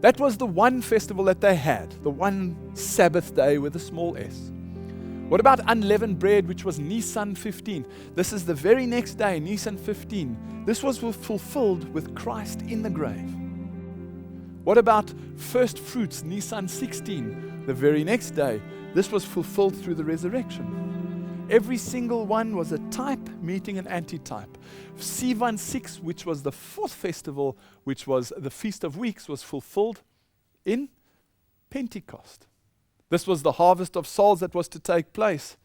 That was the one festival that they had, the one Sabbath day with a small s. What about unleavened bread, which was Nisan 15? This is the very next day, Nisan 15. This was fulfilled with Christ in the grave. What about first fruits, Nisan 16? The very next day, this was fulfilled through the resurrection. Every single one was a type meeting an antitype. Sivan 6, which was the fourth festival, which was the Feast of Weeks, was fulfilled in Pentecost. This was the harvest of souls that was to take place.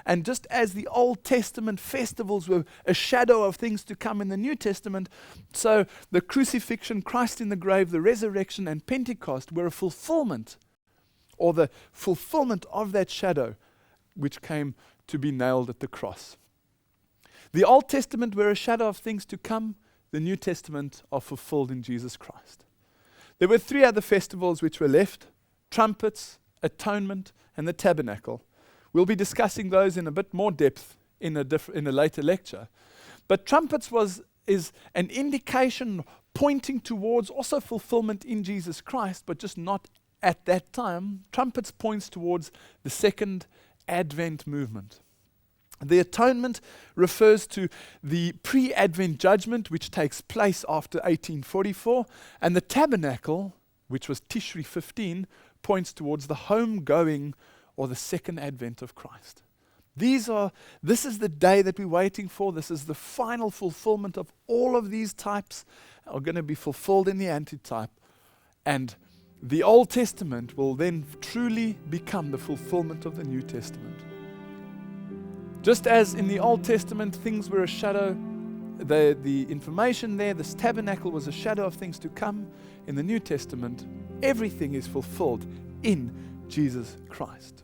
And just as the Old Testament festivals were a shadow of things to come in the New Testament, so the crucifixion, Christ in the grave, the resurrection, and Pentecost were a fulfillment, or the fulfillment of that shadow which came to be nailed at the cross. The Old Testament were a shadow of things to come. The New Testament are fulfilled in Jesus Christ. There were 3 other festivals which were left: trumpets, atonement, and the tabernacle. We'll be discussing those in a bit more depth in a later lecture. But trumpets is an indication pointing towards also fulfillment in Jesus Christ, but just not at that time. Trumpets points towards the second Advent movement. The atonement refers to the pre-Advent judgment which takes place after 1844, and the tabernacle, which was Tishri 15, points towards the homegoing or the second advent of Christ. This is the day that we're waiting for. This is the final fulfillment of all of these types are going to be fulfilled in the antitype. And the Old Testament will then truly become the fulfillment of the New Testament. Just as in the Old Testament things were a shadow, the information there, this tabernacle was a shadow of things to come. In the New Testament, everything is fulfilled in Jesus Christ.